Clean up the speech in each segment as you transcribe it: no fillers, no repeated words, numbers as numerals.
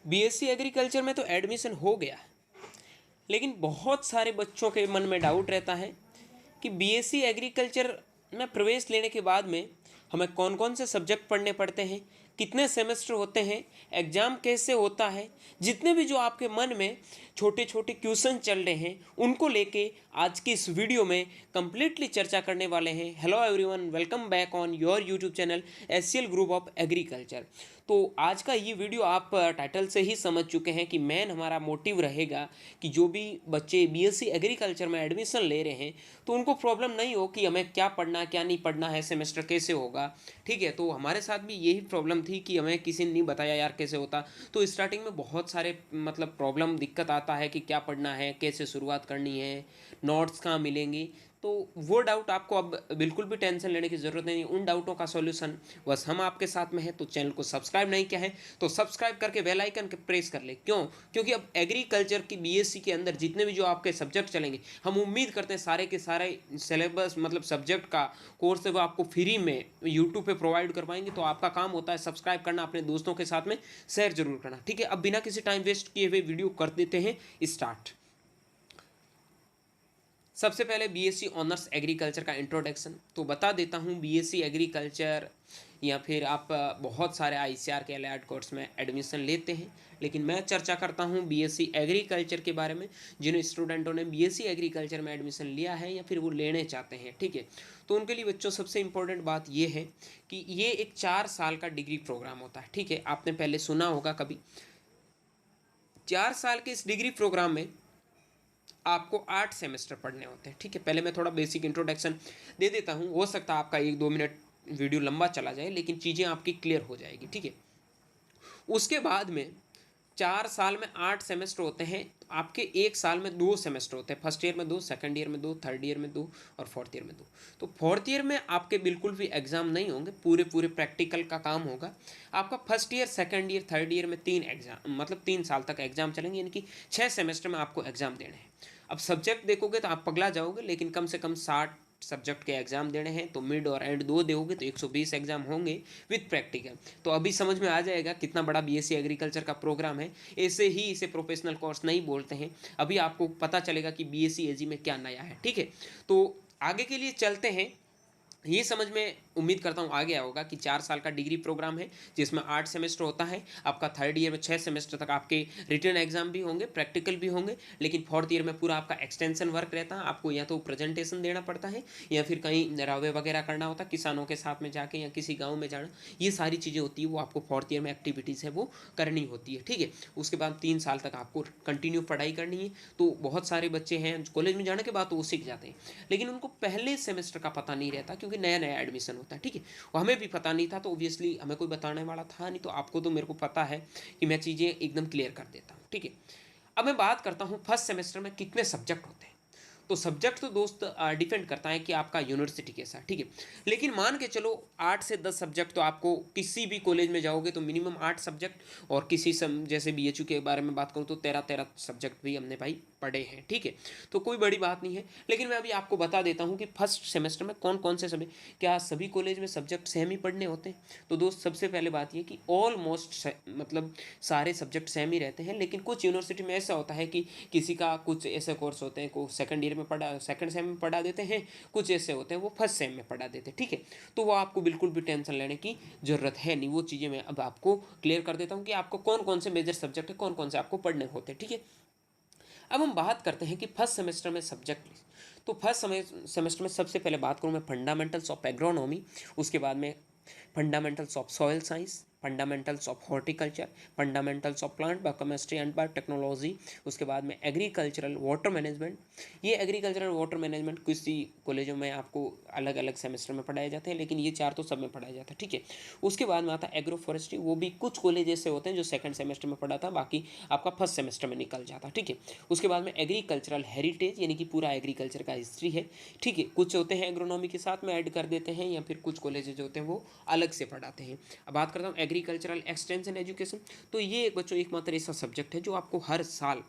BSc agriculture में तो admission हो गया, लेकिन बहुत सारे बच्चों के मन में डाउट रहता है कि बीएससी एग्रीकल्चर में प्रवेश लेने के बाद में हमें कौन कौन से सब्जेक्ट पढ़ने पड़ते हैं, कितने सेमेस्टर होते हैं, एग्ज़ाम कैसे होता है। जितने भी जो आपके मन में छोटे छोटे क्वेश्चन चल रहे हैं उनको लेके आज की इस वीडियो में कंप्लीटली चर्चा करने वाले हैं। Hello everyone, welcome back on your YouTube channel SCL group of agriculture. तो आज का ये वीडियो आप टाइटल से ही समझ चुके हैं कि मेन हमारा मोटिव रहेगा कि जो भी बच्चे बीएससी एग्रीकल्चर में एडमिशन ले रहे हैं तो उनको प्रॉब्लम नहीं हो कि हमें क्या पढ़ना क्या नहीं पढ़ना है, सेमेस्टर कैसे होगा। ठीक है, तो हमारे साथ भी यही प्रॉब्लम थी कि हमें किसी ने नहीं बताया यार कैसे होता। तो स्टार्टिंग में बहुत सारे मतलब प्रॉब्लम दिक्कत आता है कि क्या पढ़ना है, कैसे शुरुआत करनी है, नोट्स कहाँ मिलेंगी। तो वो डाउट आपको अब बिल्कुल भी टेंशन लेने की ज़रूरत नहीं। उन डाउटों का सॉल्यूशन बस हम आपके साथ में है। तो चैनल को सब्सक्राइब नहीं किया है तो सब्सक्राइब करके बेल आइकन के प्रेस कर ले। क्यों? क्योंकि अब एग्रीकल्चर की बीएससी के अंदर जितने भी जो आपके सब्जेक्ट चलेंगे, हम उम्मीद करते हैं सारे के सारे सिलेबस मतलब सब्जेक्ट का कोर्स है वो आपको फ्री में यूट्यूब पे प्रोवाइड करवाएंगे। तो आपका काम होता है सब्सक्राइब करना, अपने दोस्तों के साथ में शेयर जरूर करना। ठीक है, अब बिना किसी टाइम वेस्ट किए हुए वीडियो कर देते हैं स्टार्ट। सबसे पहले बीएससी ऑनर्स एग्रीकल्चर का इंट्रोडक्शन तो बता देता हूँ। बीएससी एग्रीकल्चर या फिर आप बहुत सारे आईसीआर के अलाइड कोर्स में एडमिशन लेते हैं, लेकिन मैं चर्चा करता हूँ बीएससी एग्रीकल्चर के बारे में। जिन स्टूडेंटों ने बीएससी एग्रीकल्चर में एडमिशन लिया है या फिर वो लेने चाहते हैं, ठीक है, तो उनके लिए बच्चों सबसे इंपॉर्टेंट बात ये है कि ये एक 4 साल का डिग्री प्रोग्राम होता है। ठीक है, आपने पहले सुना होगा कभी। 4 साल के इस डिग्री प्रोग्राम में आपको 8 सेमेस्टर पढ़ने होते हैं। ठीक है, पहले मैं थोड़ा बेसिक इंट्रोडक्शन दे देता हूँ। हो सकता है आपका 1-2 मिनट वीडियो लंबा चला जाए, लेकिन चीज़ें आपकी क्लियर हो जाएगी। ठीक है, उसके बाद में 4 साल में 8 सेमेस्टर होते हैं। आपके एक साल में 2 सेमेस्टर होते हैं। फर्स्ट ईयर में 2, सेकंड ईयर में 2, थर्ड ईयर में 2 और फोर्थ ईयर में 2। तो फोर्थ ईयर में आपके बिल्कुल भी एग्जाम नहीं होंगे, पूरे पूरे प्रैक्टिकल का काम होगा आपका। First year, second year, third year में 3 एग्जाम मतलब 3 साल तक एग्जाम चलेंगे, यानी कि 6 सेमेस्टर में आपको एग्जाम देने हैं। अब सब्जेक्ट देखोगे तो आप पगला जाओगे, लेकिन कम से कम 60 सब्जेक्ट के एग्जाम देने हैं। तो मिड और एंड दो दोगे तो 120 एग्जाम होंगे विद प्रैक्टिकल। तो अभी समझ में आ जाएगा कितना बड़ा बीएससी एग्रीकल्चर का प्रोग्राम है। ऐसे ही इसे प्रोफेशनल कोर्स नहीं बोलते हैं। अभी आपको पता चलेगा कि बीएससी एजी में क्या नया है। ठीक है, तो आगे के लिए चलते हैं। ये समझ में उम्मीद करता हूँ आ गया होगा कि 4 साल का डिग्री प्रोग्राम है जिसमें 8 सेमेस्टर होता है। आपका थर्ड ईयर में 6 सेमेस्टर तक आपके रिटर्न एग्जाम भी होंगे, प्रैक्टिकल भी होंगे, लेकिन फोर्थ ईयर में पूरा आपका एक्सटेंशन वर्क रहता है। आपको या तो प्रेजेंटेशन देना पड़ता है या फिर कहीं रावे वगैरह करना होता है, किसानों के साथ में जाके या किसी गाँव में जाना। ये सारी चीज़ें होती है वो आपको फोर्थ ईयर में एक्टिविटीज़ है वो करनी होती है। ठीक है, उसके बाद 3 साल तक आपको कंटिन्यू पढ़ाई करनी है। तो बहुत सारे बच्चे हैं कॉलेज में जाने के बाद तो वो सीख जाते हैं, लेकिन उनको पहले सेमेस्टर का पता नहीं रहता क्योंकि नया नया एडमिशन होता है। ठीक है, वो हमें भी पता नहीं था, तो ऑब्वियसली हमें कोई बताने वाला था नहीं। तो आपको तो मेरे को पता है कि मैं चीज़ें एकदम क्लियर कर देता हूँ। ठीक है, अब मैं बात करता हूँ फर्स्ट सेमेस्टर में कितने सब्जेक्ट होते हैं। तो सब्जेक्ट तो दोस्त डिपेंड करता है कि आपका यूनिवर्सिटी कैसा है। ठीक है, लेकिन मान के चलो 8 से 10 सब्जेक्ट तो आपको किसी भी कॉलेज में जाओगे तो मिनिमम 8 सब्जेक्ट। और किसी जैसे बीएचयू के बारे में बात करूँ तो 13-13 सब्जेक्ट भी हमने भाई पढ़े हैं। ठीक है, तो कोई बड़ी बात नहीं है। लेकिन मैं अभी आपको बता देता हूँ कि फर्स्ट सेमेस्टर में कौन कौन से सब्जेक्ट, क्या सभी कॉलेज में सब्जेक्ट सेम ही पढ़ने होते हैं? तो दोस्त सबसे पहले बात ये कि ऑलमोस्ट मतलब सारे सब्जेक्ट सेम ही रहते हैं, लेकिन कुछ यूनिवर्सिटी में ऐसा होता है कि किसी का कुछ ऐसे कोर्स होते हैं को सेकंड ईयर में पढ़ा, सेकंड सेम में पढ़ा देते हैं, कुछ ऐसे होते हैं वो फर्स्ट सेम में पढ़ा देते हैं। ठीक है, तो वो आपको बिल्कुल भी टेंशन लेने की ज़रूरत है नहीं। वो चीज़ें मैं अब आपको क्लियर कर देता हूँ कि आपको कौन कौन से मेजर सब्जेक्ट है, कौन कौन से आपको पढ़ने होते हैं। ठीक है, अब हम बात करते हैं कि फर्स्ट सेमेस्टर में सब्जेक्ट लिस्ट। तो फर्स्ट सेमेस्टर में सबसे पहले बात करूँ मैं फंडामेंटल्स ऑफ एग्रोनॉमी, उसके बाद में fundamentals of soil science, fundamentals of horticulture, fundamentals of plant biochemistry and biotechnology, उसके बाद में एग्रीकल्चरल वाटर मैनेजमेंट। ये एग्रीकल्चरल वाटर मैनेजमेंट किसी कॉलेजों में आपको अलग अलग सेमेस्टर में पढ़ाए जाते हैं, लेकिन ये 4 तो सब में पढ़ाया जाता है। ठीक है, उसके बाद में आता है एग्रो फॉरेस्ट्री। वो भी कुछ कॉलेज ऐसे होते हैं जो सेकंड सेमेस्टर में पढ़ा था, बाकी आपका फर्स्ट सेमेस्टर में निकल जाता है। ठीक है, उसके बाद में एग्रीकल्चरल हेरिटेज, यानी कि पूरा एग्रीकल्चर का हिस्ट्री है। ठीक है, कुछ होते हैं एग्रोनॉमी के साथ में ऐड कर देते हैं या फिर कुछ कॉलेजेज होते हैं वो अलग से पढ़ाते हैं। अब बात करता हूँ एग्रीकल्चरल एक्सटेंशन एजुकेशन। तो ये एक बच्चों एकमात्र ऐसा सब्जेक्ट है जो आपको हर साल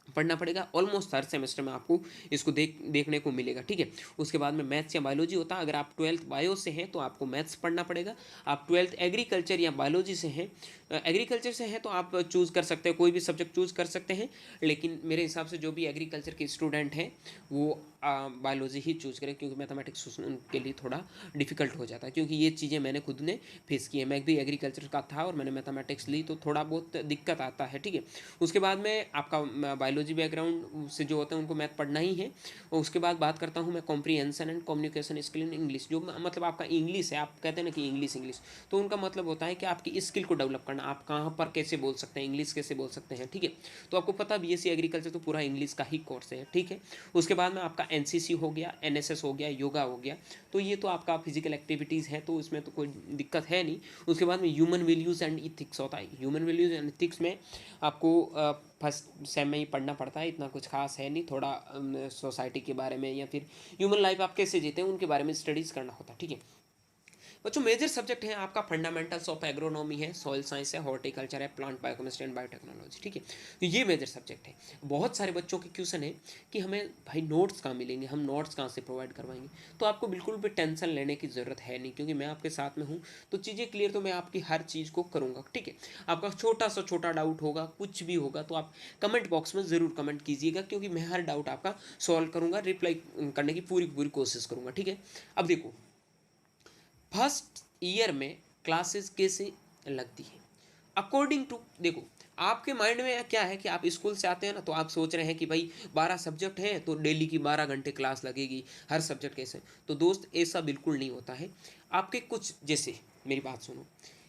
पढ़ना पड़ेगा। ऑलमोस्ट हर सेमेस्टर में आपको इसको देखने को मिलेगा, ठीक है। उसके बाद में मैथ्स या बायोलॉजी होता है। अगर आप 12th बायो से हैं तो आपको मैथ्स पढ़ना पड़ेगा। आप 12th एग्रीकल्चर या बायोलॉजी से हैं, एग्रीकल्चर से हैं तो आप चूज़ कर सकते हैं, कोई भी सब्जेक्ट चूज़ कर सकते हैं। लेकिन मेरे हिसाब से जो भी एग्रीकल्चर के स्टूडेंट हैं वो बायोलॉजी ही चूज़ करें, क्योंकि मैथमेटिक्स उनके लिए थोड़ा डिफिकल्ट हो जाता है, क्योंकि ये चीज़ें मैंने खुद ने फेस की है। मैं भी एग्रीकल्चर का था और मैंने मैथमेटिक्स ली, तो थोड़ा बहुत दिक्कत आता है, ठीक है। उसके बाद में आपका बायोलॉजी बैकग्राउंड से जो होते हैं उनको मैथ पढ़ना ही है। और उसके बाद बात करता हूँ मैं comprehension and communication skill in English, जो मतलब आपका इंग्लिश है। आप कहते हैं ना कि इंग्लिश इंग्लिश, तो उनका मतलब होता है कि आपकी स्किल को डेवलप करना, आप कहाँ पर कैसे बोल सकते हैं, इंग्लिश कैसे बोल सकते हैं, ठीक है। तो आपको पता बीएससी एग्रीकल्चर तो पूरा इंग्लिश का ही कोर्स है, ठीक है। उसके बाद में आपका एनसीसी हो गया, एनएसएस हो गया, योगा हो गया, तो ये तो आपका फिजिकल एक्टिविटीज़ है, तो इसमें तो कोई दिक्कत है नहीं। उसके बाद में ह्यूमन वैल्यूज़ एंड इथिक्स होता है। ह्यूमन वैल्यूज़ एंड इथिक्स में आपको फर्स्ट सेम में ही पढ़ना पड़ता है, इतना कुछ खास है नहीं। थोड़ा सोसाइटी के बारे में या फिर ह्यूमन लाइफ आप कैसे जीते हैं उनके बारे में स्टडीज़ करना होता है, ठीक है। बच्चों मेजर सब्जेक्ट है आपका फंडामेंटल्स ऑफ एग्रोनॉमी है, सॉइल साइंस है, हॉर्टिकल्चर है, प्लांट बायोकेमिस्ट्री एंड बायोटेक्नोलॉजी, ठीक है। तो ये मेजर सब्जेक्ट है। बहुत सारे बच्चों के क्वेश्चन है कि हमें भाई नोट्स कहाँ मिलेंगे, हम नोट्स कहाँ से प्रोवाइड करवाएंगे। तो आपको बिल्कुल भी टेंशन लेने की ज़रूरत है नहीं, क्योंकि मैं आपके साथ में हूँ। तो चीज़ें क्लियर तो मैं आपकी हर चीज़ को करूँगा, ठीक है। आपका छोटा सा छोटा डाउट होगा, कुछ भी होगा, तो आप कमेंट बॉक्स में ज़रूर कमेंट कीजिएगा, क्योंकि मैं हर डाउट आपका सॉल्व करूँगा, रिप्लाई करने की पूरी पूरी कोशिश करूँगा, ठीक है। अब देखो फर्स्ट ईयर में क्लासेस कैसे लगती है अकॉर्डिंग टू, देखो आपके माइंड में क्या है कि आप स्कूल से आते हैं ना, तो आप सोच रहे हैं कि भाई 12 सब्जेक्ट हैं तो डेली की 12 घंटे क्लास लगेगी, हर सब्जेक्ट कैसे। तो दोस्त ऐसा बिल्कुल नहीं होता है। आपके कुछ जैसे मेरी बात सुनो,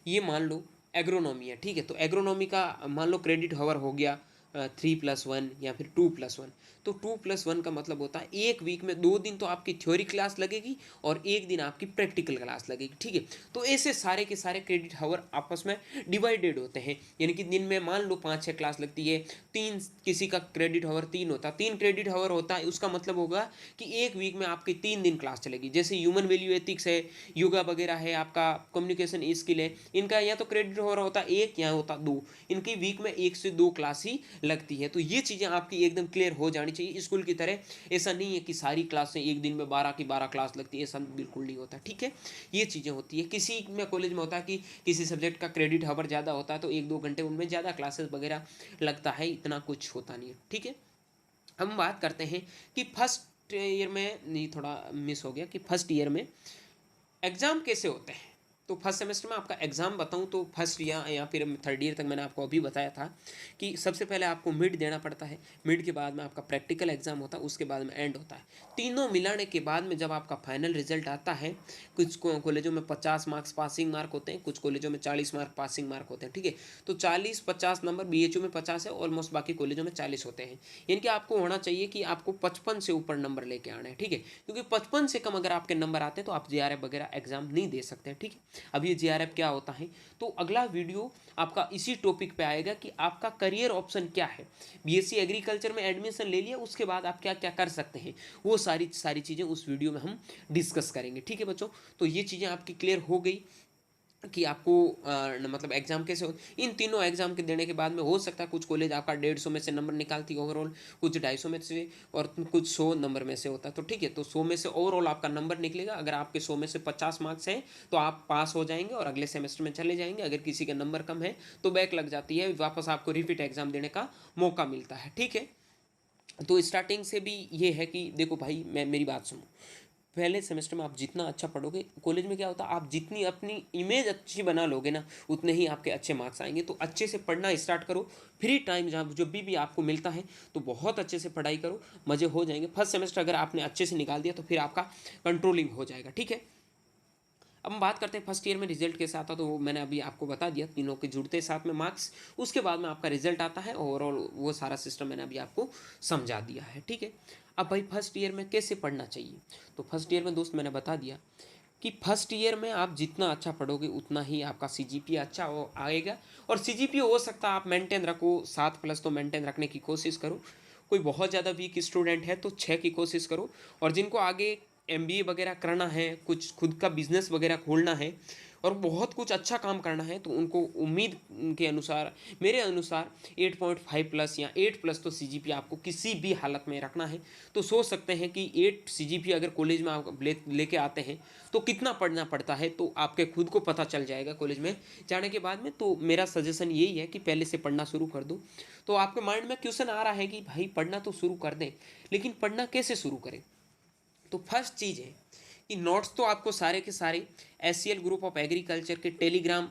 ये मान लो एग्रोनॉमी है, ठीक है। तो एग्रोनॉमी का मान लो क्रेडिट हावर हो गया 3+1 या फिर 2+1। तो 2+1 का मतलब होता है एक वीक में 2 दिन तो आपकी थ्योरी क्लास लगेगी और एक दिन आपकी प्रैक्टिकल क्लास लगेगी, ठीक है। तो ऐसे सारे के सारे क्रेडिट हावर आपस में डिवाइडेड होते हैं, यानी कि दिन में मान लो 5-6 क्लास लगती है, तीन किसी का क्रेडिट हावर 3 होता है, 3 क्रेडिट हावर होता है, उसका मतलब होगा कि एक वीक में आपकी 3 दिन क्लास चलेगी। जैसे ह्यूमन वैल्यू एथिक्स है, योगा वगैरह है, आपका कम्युनिकेशन स्किल है, इनका या तो क्रेडिट हावर होता है 1 या होता 2, इनकी वीक में 1 से 2 क्लास ही लगती है। तो ये चीज़ें आपकी एकदम क्लियर हो जानी चाहिए। स्कूल की तरह ऐसा नहीं है कि सारी क्लासें एक दिन में 12 की 12 क्लास लगती है, ऐसा बिल्कुल नहीं होता, ठीक है। ये चीज़ें होती है। किसी में कॉलेज में होता है कि किसी सब्जेक्ट का क्रेडिट हावर ज़्यादा होता है तो 1-2 घंटे उनमें ज़्यादा क्लासेस वगैरह लगता है, इतना कुछ होता नहीं है, ठीक है। हम बात करते हैं कि फर्स्ट ईयर में, नहीं थोड़ा मिस हो गया, कि फर्स्ट ईयर में एग्ज़ाम कैसे होते हैं। तो फर्स्ट सेमेस्टर में आपका एग्ज़ाम बताऊं तो फर्स्ट या फिर थर्ड ईयर तक मैंने आपको अभी बताया था कि सबसे पहले आपको मिड देना पड़ता है, मिड के बाद में आपका प्रैक्टिकल एग्ज़ाम होता है, उसके बाद में एंड होता है। तीनों मिलाने के बाद में जब आपका फाइनल रिजल्ट आता है, कुछ कॉलेजों में 50 मार्क्स पासिंग मार्क होते हैं, कुछ कॉलेजों में 40 मार्क पासिंग मार्क होते हैं, ठीक है। तो 40-50 नंबर, बीएचयू में 50 है, ऑलमोस्ट बाकी कॉलेजों में 40 होते हैं। यानी कि आपको होना चाहिए कि आपको 55 से ऊपर नंबर लेके आना है, ठीक है। क्योंकि 55 से कम अगर आपके नंबर आते हैं तो आप जेआरएफ वगैरह एग्जाम नहीं दे सकते, ठीक है। अब ये जेआरएफ क्या होता है, तो अगला वीडियो आपका इसी टॉपिक पे आएगा कि आपका करियर ऑप्शन क्या है। बीएससी एग्रीकल्चर में एडमिशन ले लिया, उसके बाद आप क्या क्या कर सकते हैं, वो सारी सारी चीज़ें उस वीडियो में हम डिस्कस करेंगे, ठीक है बच्चों। तो ये चीज़ें आपकी क्लियर हो गई कि आपको मतलब एग्ज़ाम कैसे हो। इन तीनों एग्ज़ाम के देने के बाद में हो सकता है कुछ कॉलेज आपका 150 में से नंबर निकालती है ओवरऑल, कुछ 250 में से, और कुछ 100 नंबर में से होता है। तो ठीक है, तो 100 में से ओवरऑल आपका नंबर निकलेगा। अगर आपके 100 में से 50 मार्क्स हैं तो आप पास हो जाएंगे और अगले सेमेस्टर में चले जाएंगे। अगर किसी का नंबर कम है तो बैक लग जाती है, वापस आपको रिपीट एग्ज़ाम देने का मौका मिलता है, ठीक है। तो स्टार्टिंग से भी ये है कि देखो भाई, मैं मेरी बात सुनो, पहले सेमेस्टर में आप जितना अच्छा पढ़ोगे, कॉलेज में क्या होता है, आप जितनी अपनी इमेज अच्छी बना लोगे ना, उतने ही आपके अच्छे मार्क्स आएंगे। तो अच्छे से पढ़ना स्टार्ट करो, फ्री टाइम जहाँ जो भी आपको मिलता है तो बहुत अच्छे से पढ़ाई करो, मज़े हो जाएंगे। फर्स्ट सेमेस्टर अगर आपने अच्छे से निकाल दिया तो फिर आपका कंट्रोलिंग हो जाएगा, ठीक है। अब हम बात करते हैं फर्स्ट ईयर में रिजल्ट कैसा आता, तो वो मैंने अभी आपको बता दिया, तीनों के जुड़ते साथ में मार्क्स, उसके बाद में आपका रिजल्ट आता है। ओवरऑल वो सारा सिस्टम मैंने अभी आपको समझा दिया है, ठीक है। अब भाई फर्स्ट ईयर में कैसे पढ़ना चाहिए, तो फर्स्ट ईयर में दोस्त मैंने बता दिया कि फर्स्ट ईयर में आप जितना अच्छा पढ़ोगे उतना ही आपका सीजीपीए अच्छा आएगा। और सीजीपीए हो सकता है आप मेंटेन रखो, 7+ तो मेंटेन रखने की कोशिश करो। कोई बहुत ज़्यादा वीक स्टूडेंट है तो 6 की कोशिश करो। और जिनको आगे एमबीए वगैरह करना है, कुछ खुद का बिजनेस वगैरह खोलना है, और बहुत कुछ अच्छा काम करना है तो उनको उम्मीद के अनुसार, मेरे अनुसार 8.5 प्लस या 8 प्लस तो सीजीपी आपको किसी भी हालत में रखना है। तो सोच सकते हैं कि 8 सीजीपी अगर कॉलेज में आप लेके आते हैं तो कितना पढ़ना पड़ता है, तो आपके खुद को पता चल जाएगा कॉलेज में जाने के बाद में। तो मेरा सजेशन यही है कि पहले से पढ़ना शुरू कर दो। तो आपके माइंड में क्वेश्चन आ रहा है कि भाई पढ़ना तो शुरू कर दें, लेकिन पढ़ना कैसे शुरू करें? तो फर्स्ट चीज़ है कि नोट्स तो आपको सारे के सारे SCL ग्रुप ऑफ एग्रीकल्चर के टेलीग्राम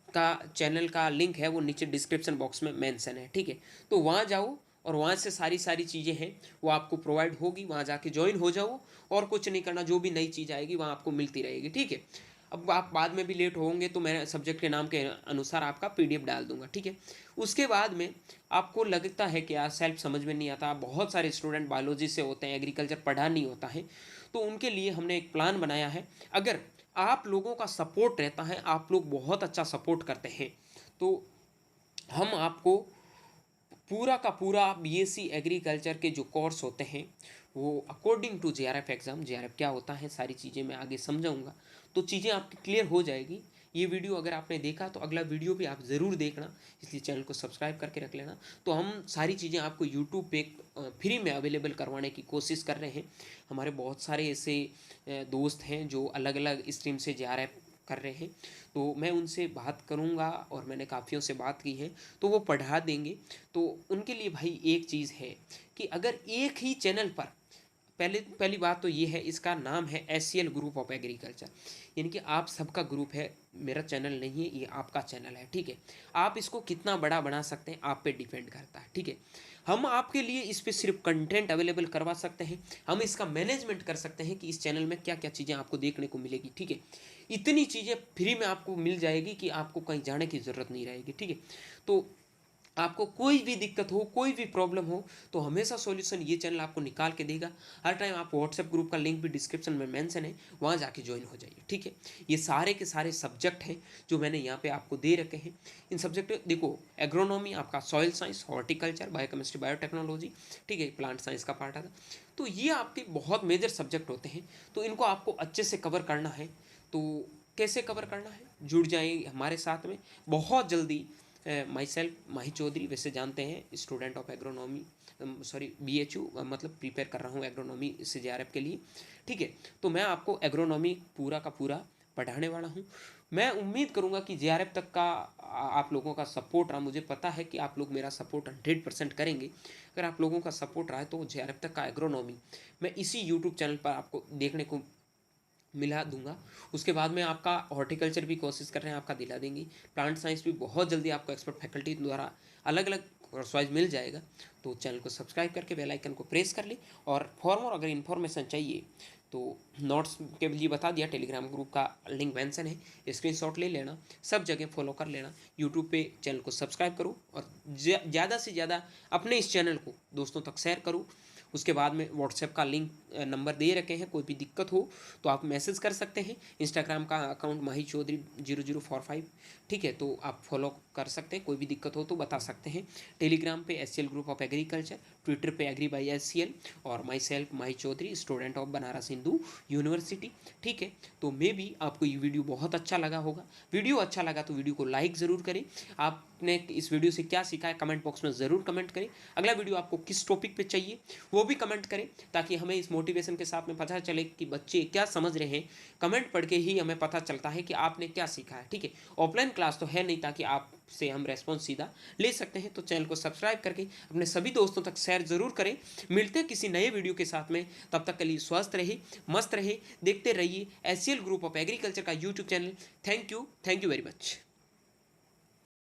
का चैनल का लिंक है, वो नीचे डिस्क्रिप्शन बॉक्स में मेंशन है, ठीक है। तो वहाँ जाओ और वहाँ से सारी चीज़ें हैं वो आपको प्रोवाइड होगी, वहाँ जाके ज्वाइन हो जाओ और कुछ नहीं करना, जो भी नई चीज़ आएगी वहाँ आपको मिलती रहेगी, ठीक है। अब आप बाद में भी लेट होंगे तो मैं सब्जेक्ट के नाम के अनुसार आपका PDF डाल दूंगा, ठीक है। उसके बाद में आपको लगता है कि यार सेल्फ समझ में नहीं आता, बहुत सारे स्टूडेंट बायोलॉजी से होते हैं, एग्रीकल्चर पढ़ा नहीं होता है, तो उनके लिए हमने एक प्लान बनाया है। अगर आप लोगों का सपोर्ट रहता है, आप लोग बहुत अच्छा सपोर्ट करते हैं, तो हम आपको पूरा का पूरा BSc एग्रीकल्चर के जो कोर्स होते हैं वो according to JRF exam, JRF क्या होता है सारी चीज़ें मैं आगे समझाऊंगा, तो चीज़ें आपकी क्लियर हो जाएगी। ये वीडियो अगर आपने देखा तो अगला वीडियो भी आप ज़रूर देखना, इसलिए चैनल को सब्सक्राइब करके रख लेना। तो हम सारी चीज़ें आपको यूट्यूब पे फ्री में अवेलेबल करवाने की कोशिश कर रहे हैं। हमारे बहुत सारे ऐसे दोस्त हैं जो अलग अलग स्ट्रीम से JRF कर रहे हैं, तो मैं उनसे बात करूंगा और मैंने काफ़ियों से बात की है, तो वो पढ़ा देंगे। तो उनके लिए भाई एक चीज़ है कि अगर एक ही चैनल पर, पहली बात तो ये है, इसका नाम है SCL ग्रुप ऑफ एग्रीकल्चर, यानी कि आप सबका ग्रुप है, मेरा चैनल नहीं है, ये आपका चैनल है, ठीक है। आप इसको कितना बड़ा बना सकते हैं आप पे डिपेंड करता है, ठीक है। हम आपके लिए इस पर सिर्फ कंटेंट अवेलेबल करवा सकते हैं, हम इसका मैनेजमेंट कर सकते हैं कि इस चैनल में क्या क्या चीज़ें आपको देखने को मिलेगी, ठीक है। इतनी चीज़ें फ्री में आपको मिल जाएगी कि आपको कहीं जाने की ज़रूरत नहीं रहेगी, ठीक है। तो आपको कोई भी दिक्कत हो, कोई भी प्रॉब्लम हो, तो हमेशा सॉल्यूशन ये चैनल आपको निकाल के देगा। हर टाइम आप व्हाट्सएप ग्रुप का लिंक भी डिस्क्रिप्शन में मेंशन है, वहाँ जाके ज्वाइन हो जाइए, ठीक है। ये सारे के सारे सब्जेक्ट हैं जो मैंने यहाँ पे आपको दे रखे हैं। इन सब्जेक्ट देखो, एग्रोनॉमी आपका, soil science, horticulture, biochemistry, biotechnology, ठीक है, प्लांट साइंस का पार्ट आता। तो ये आपके बहुत मेजर सब्जेक्ट होते हैं, तो इनको आपको अच्छे से कवर करना है। तो कैसे कवर करना है, जुड़ जाइए हमारे साथ में बहुत जल्दी। माई सेल्फ माही चौधरी, वैसे जानते हैं, student of agronomy, sorry BHU, मतलब प्रिपेयर कर रहा हूँ एग्रोनॉमी से JRF के लिए, ठीक है। तो मैं आपको एग्रोनॉमी पूरा का पूरा पढ़ाने वाला हूँ। मैं उम्मीद करूँगा कि JRF तक का आप लोगों का सपोर्ट रहा, मुझे पता है कि आप लोग मेरा सपोर्ट 100% करेंगे। अगर आप लोगों का सपोर्ट रहा है तो JRF तक का एग्रोनॉमी मैं इसी यूट्यूब चैनल पर आपको देखने को मिला दूंगा। उसके बाद में आपका हॉर्टिकल्चर भी कोशिश कर रहे हैं, आपका दिला देंगे। प्लांट साइंस भी बहुत जल्दी आपको एक्सपर्ट फैकल्टी द्वारा अलग अलग कोर्स वाइज मिल जाएगा। तो चैनल को सब्सक्राइब करके बेल आइकन को प्रेस कर ले, और फॉर मोर अगर इन्फॉर्मेशन चाहिए तो नोट्स के लिए बता दिया, टेलीग्राम ग्रुप का लिंक मेंशन है, स्क्रीनशॉट ले लेना, सब जगह फॉलो कर लेना। यूट्यूब पे चैनल को सब्सक्राइब करो और ज़्यादा से ज़्यादा अपने इस चैनल को दोस्तों तक शेयर करो। उसके बाद में व्हाट्सएप का लिंक नंबर दे रखे हैं, कोई भी दिक्कत हो तो आप मैसेज कर सकते हैं। इंस्टाग्राम का अकाउंट माही चौधरी 0045, ठीक है, तो आप फॉलो कर सकते हैं, कोई भी दिक्कत हो तो बता सकते हैं। टेलीग्राम पे SCL group of agriculture, Twitter पे एग्री बाई SCL, और myself Mahi Chaudhary, student of Banaras Hindu university, ठीक है। तो मे भी आपको ये वीडियो बहुत अच्छा लगा होगा। वीडियो अच्छा लगा तो वीडियो को लाइक ज़रूर करें। आपने इस वीडियो से क्या सीखा है कमेंट बॉक्स में ज़रूर कमेंट करें। अगला वीडियो आपको किस टॉपिक पे चाहिए वो भी कमेंट करें, ताकि हमें इस मोटिवेशन के साथ में पता चले कि बच्चे क्या समझ रहे हैं। कमेंट पढ़ के ही हमें पता चलता है कि आपने क्या सीखा है, ठीक है। ऑफलाइन क्लास तो है नहीं, ताकि आपसे हम रेस्पॉन्स सीधा ले सकते हैं। तो चैनल को सब्सक्राइब करके अपने सभी दोस्तों तक शेयर जरूर करें। मिलते हैं किसी नए वीडियो के साथ में, तब तक के लिए स्वस्थ रहे, मस्त रहे, देखते रहिए SCL ग्रुप ऑफ एग्रीकल्चर का YouTube channel. Thank you very much.